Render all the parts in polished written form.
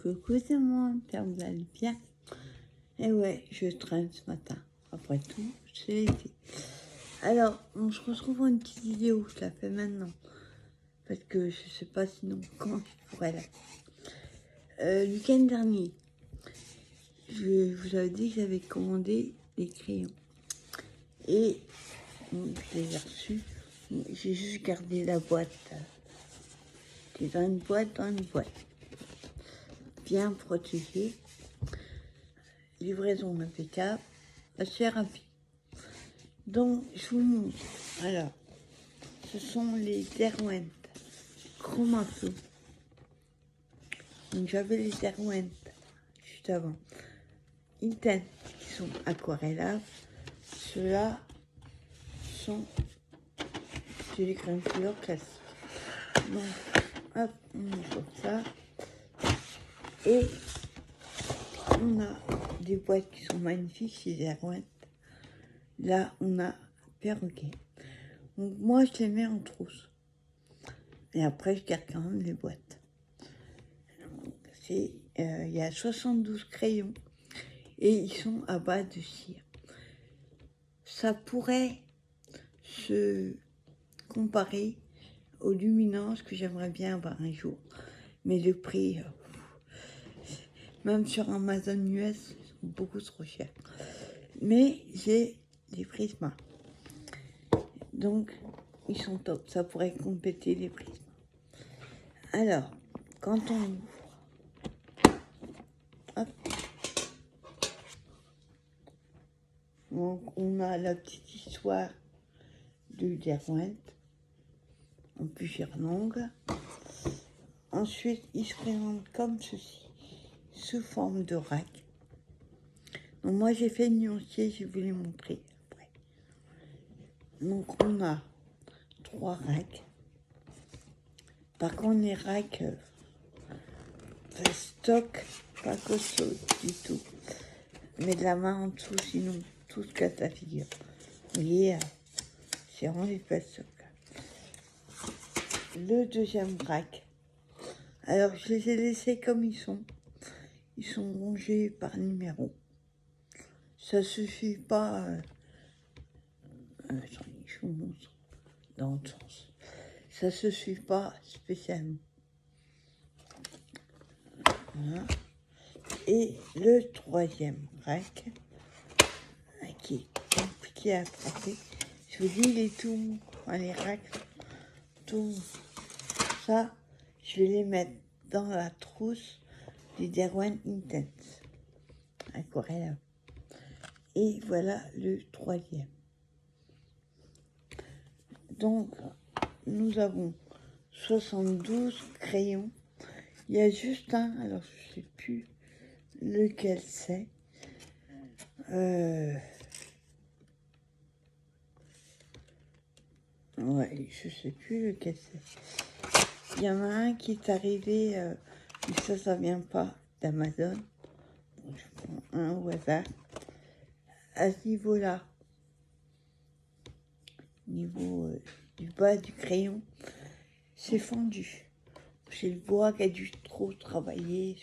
Coucou tout le monde, vous allez bien? Et ouais, je traîne ce matin. Après tout, c'est l'été. Alors, on se retrouve pour une petite vidéo, je la fais maintenant. Parce que je sais pas sinon quand je pourrais la faire. Le week-end dernier, je vous avais dit que j'avais commandé des crayons. Et donc, je les ai reçus. J'ai juste gardé la boîte. C'est dans une boîte, bien protégée. Livraison impeccable, assez rapide. Donc, je vous montre. Alors, ce sont les Derwent Chromato. Donc, j'avais les Derwent juste avant. Intense, qui sont aquarellables. Ceux-là sont les crèmes couleur classiques. Donc, hop, on met comme ça. Et on a des boîtes qui sont magnifiques chez Derwent. Là, on a perroquet. Donc, moi, je les mets en trousse. Et après, je garde quand même les boîtes. Il y a 72 crayons. Et ils sont à base de cire. Ça pourrait se comparer aux luminances que j'aimerais bien avoir un jour. Mais le prix, même sur Amazon US, sont beaucoup trop chers. Mais j'ai des prismes. Donc, ils sont top. Ça pourrait compléter les prismes. Alors, quand on ouvre, hop. Donc, on a la petite histoire de Derwent en plusieurs langues. Ensuite, il se présente comme ceci, sous forme de rack. Donc, moi, j'ai fait nuancier, je vais vous les montrer après. Donc, on a 3 racks. Par contre, les racks stock, pas costaud du tout. Mais de la main en dessous, sinon, tout se casse la figure. Vous voyez, c'est vraiment du stock. Le deuxième rack. Alors, je les ai laissés comme ils sont. Ils sont rangés par numéro. Ça suffit pas. Je vous montre dans le sens. Ça se suit pas spécialement. Voilà. Et le troisième rack, qui est compliqué à attraper. Je vous dis, il est tout, les racks, tout ça, je vais les mettre dans la trousse du Derwent Intense aquarelle. Et voilà le troisième. Donc, nous avons 72 crayons. Il y a juste un, alors je ne sais plus lequel c'est. Ouais, je sais plus lequel c'est. Il y en a un qui est arrivé, et ça vient pas d'Amazon. Donc, je prends un au hasard. À ce niveau-là, niveau du bas du crayon, c'est fendu. C'est le bois qui a dû trop travailler.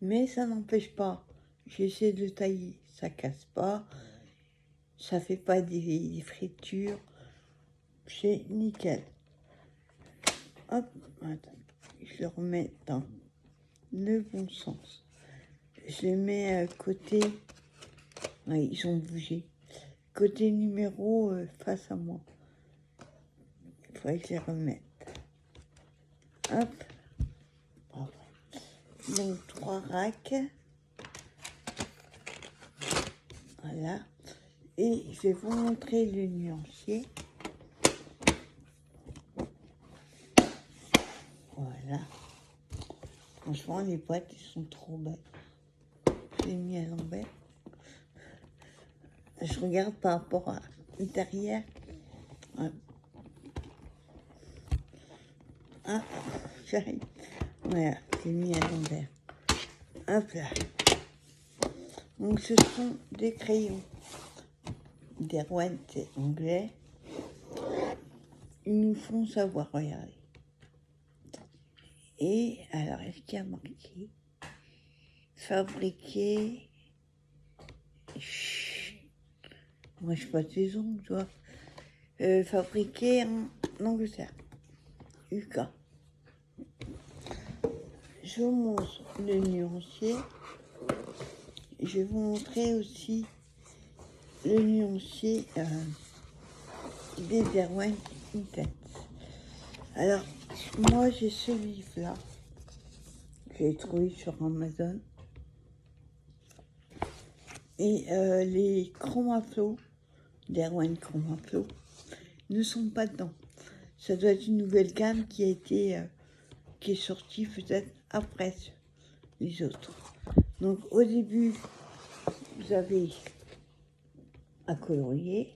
Mais ça n'empêche pas. J'essaie de tailler, ça casse pas. Ça fait pas des fritures. C'est nickel. Hop, attends, je le remets dans le bon sens. Je les mets à côté. Ouais, ils ont bougé. Côté numéro face à moi. Il faudrait que je les remette. Hop. Donc 3 racks. Voilà. Et je vais vous montrer le nuancier. Voilà. Franchement, les boîtes, ils sont trop belles. Je l'ai mis à l'envers. Je regarde par rapport à derrière. Ah, j'arrive. Voilà, je l'ai mis à l'envers. Hop là. Donc, ce sont des crayons. Derwent, c'est anglais. Ils nous font savoir, regardez. Et alors, est-ce qu'il y a marqué fabriqué... Chut. Moi, je suis pas tes ongles, toi. Fabriqué en Angleterre. UK. Je vous montre le nuancier. Je vais vous montrer aussi le nuancier des Derwent Intense. Alors, moi j'ai ce livre-là, que j'ai trouvé sur Amazon. Et les Chromaflow, Derwent Chromaflow, ne sont pas dedans. Ça doit être une nouvelle gamme qui a été, qui est sortie peut-être après les autres. Donc au début, vous avez à colorier.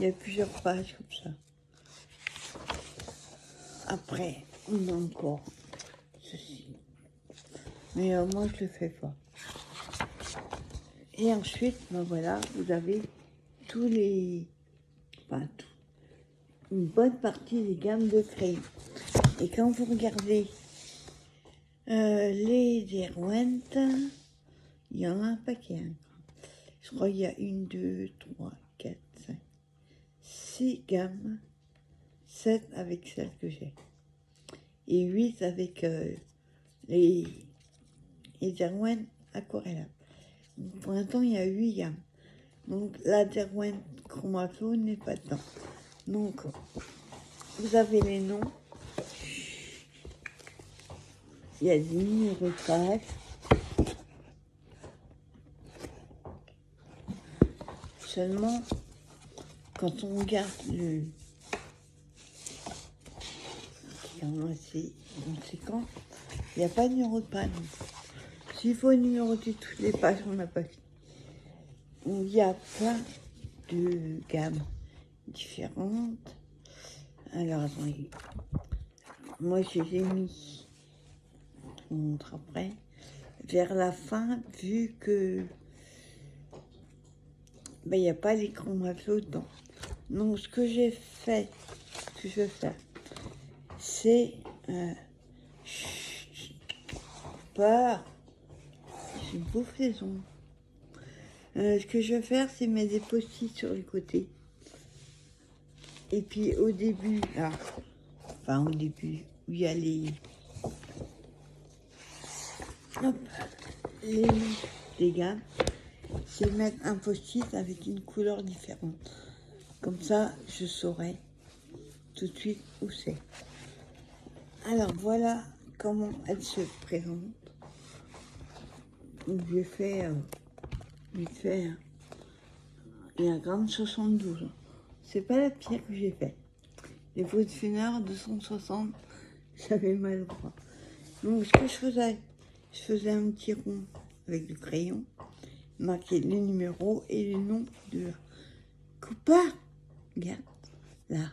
Il y a plusieurs pages comme ça. Après, on a encore ceci. Mais moi, je le fais pas. Et ensuite, ben voilà, vous avez tous les... Enfin, tout, une bonne partie des gammes de crayons. Et quand vous regardez les Derwent, il y en a un paquet. Hein. Je crois qu'il y a 1, 2, 3, 4, 5, 6 gammes. 7 avec celle que j'ai. Et 8 avec les Derwent Aquarella. Pour l'instant, il y a 8 gammes. Donc, la Derwent Chromaflow n'est pas dedans. Donc, vous avez les noms. Il y a des numéros de page. Seulement, quand on regarde le... C'est conséquent, il n'y a pas de numéro de page. S'il faut numéroter toutes les pages, on n'a pas fini. Il y a plein de gammes différentes. Alors, attendez. Moi, je les ai mis, je vous montre après, vers la fin, vu que ben, il n'y a pas les Chromaflow dedans. Donc, ce que j'ai fait, ce que je vais faire, c'est pas... Je bouffe les ongles. Ce que je vais faire, c'est mettre des post-it sur les côtés. Et puis au début, là, enfin au début, où il y a hop, les gammes, c'est mettre un post-it avec une couleur différente. Comme ça, je saurai tout de suite où c'est. Alors voilà comment elle se présente. J'ai fait vite fait un gramme 72. C'est pas la pire que j'ai fait. Les Woodfunner 260, j'avais mal au bras. Donc ce que je faisais un petit rond avec du crayon, marqué les numéros et les noms de la couleur. Regarde, là.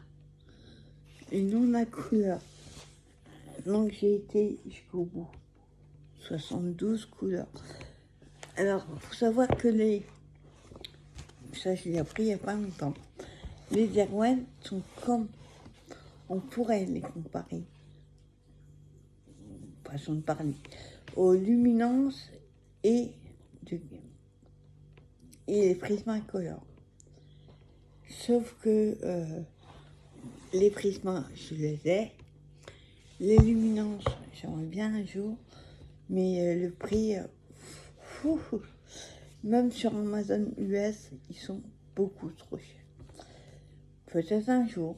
Les noms de la couleur. Donc j'ai été jusqu'au bout. 72 couleurs. Alors, faut savoir que ça je l'ai appris il n'y a pas longtemps. Les Derwent sont comme, on pourrait les comparer, façon de parler, aux luminances et les Prismacolor. Sauf que les prismas, je les ai. Les luminances, j'aimerais bien un jour, mais le prix, même sur Amazon US, ils sont beaucoup trop chers. Peut-être un jour.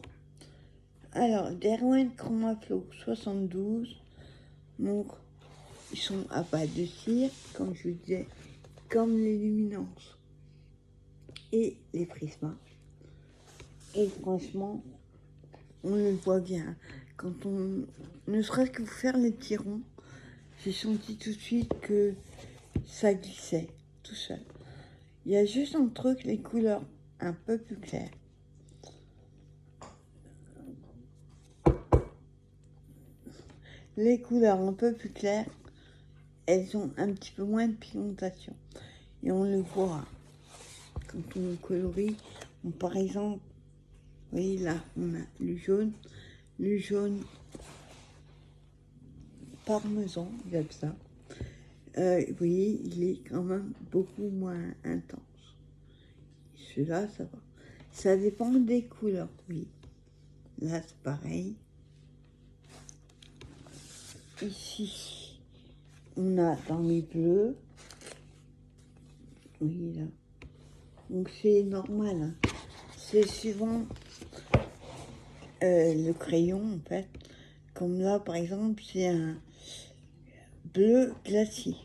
Alors, Derwent Chromaflow 72, donc ils sont à base de cire, comme je vous disais, comme les luminances et les prismas. Et franchement, on le voit bien. Quand on, ne serait-ce que vous faire les petits ronds, j'ai senti tout de suite que ça glissait tout seul. Il y a juste un truc, les couleurs un peu plus claires. Les couleurs un peu plus claires, elles ont un petit peu moins de pigmentation. Et on le voit quand on colorie. Par exemple, vous voyez là, on a le jaune. Le jaune, parmesan, j'aime ça. Oui, il est quand même beaucoup moins intense. Celui-là, ça va. Ça dépend des couleurs, oui. Là, c'est pareil. Ici, on a dans les bleus. Oui, là. Donc, c'est normal. Hein. C'est suivant le crayon, en fait. Comme là, par exemple, c'est un bleu glacis.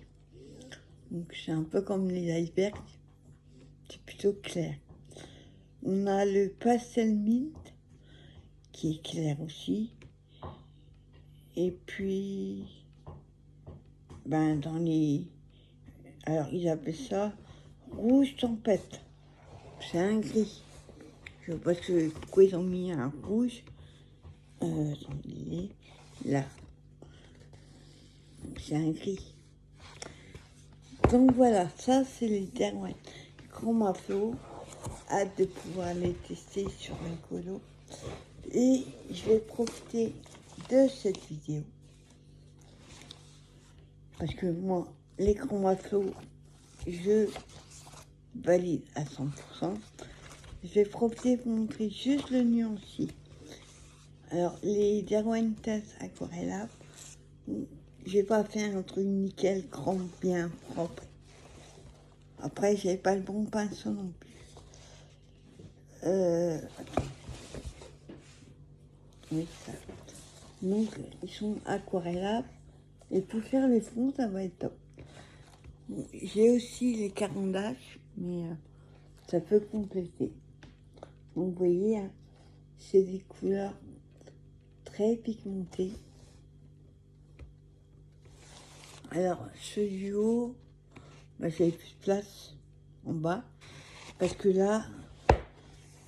Donc, c'est un peu comme les icebergs. C'est plutôt clair. On a le pastel mint, qui est clair aussi. Et puis, ben, dans les... Alors, ils appellent ça rouge tempête. C'est un gris. Je sais pas pourquoi ils ont mis un rouge. Attendez, là. C'est un gris. Donc voilà, ça c'est les Derwent Chromaflow. Hâte de pouvoir les tester sur un colo. Et je vais profiter de cette vidéo. Parce que moi, les Chromaflow, je valide à 100%. Je vais profiter pour montrer juste le nuancier. Alors, les Derwent Aquarella, je vais pas faire un truc nickel, chrome, bien propre. Après, j'ai pas le bon pinceau non plus. Attends. Oui, ça. Donc, ils sont aquarellables. Et pour faire les fonds, ça va être top. Bon, j'ai aussi les carandages, mais ça peut compléter. Donc, vous voyez, hein, c'est des couleurs très pigmentées. Alors, ce duo, bah, j'avais plus de place en bas. Parce que là,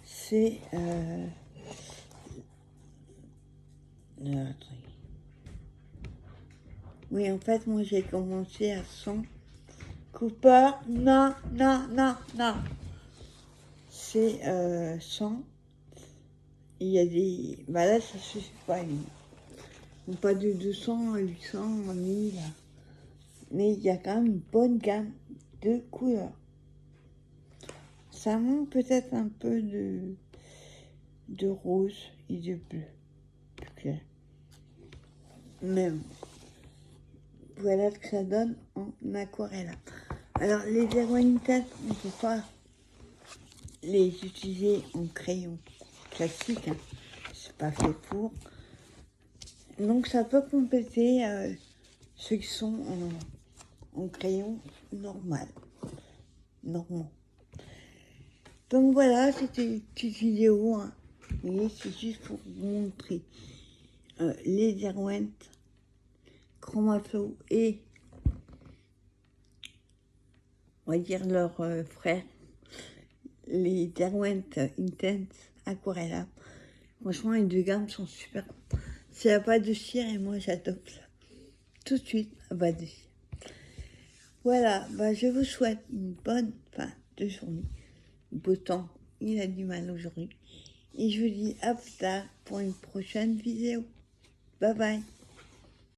c'est... oui, en fait, moi, j'ai commencé à 100. Cooper, non, non, non, non. C'est 100. Il y a des... Bah là, ça suffit pas. Donc, pas de 200 à 800 à 1000. Mais il y a quand même une bonne gamme de couleurs. Ça manque peut-être un peu de rose et de bleu. Plus clair. Même. Voilà ce que ça donne en aquarelle. Alors, les Derwent, on ne peut pas les utiliser en crayon classique. Hein. C'est pas fait pour. Donc, ça peut compléter ceux qui sont en crayon normal. Normand. Donc, voilà, c'était une petite vidéo. Hein. Vous voyez, c'est juste pour vous montrer les Derwent Chromaflow et on va dire leurs frères, les Derwent Intense Aquarella. Franchement, les deux gammes sont super. C'est à pas de cire et moi j'adopte ça. Tout de suite, à pas de cire. Voilà, bah, je vous souhaite une bonne fin de journée. Beau temps, il a du mal aujourd'hui. Et je vous dis à plus tard pour une prochaine vidéo. Bye bye.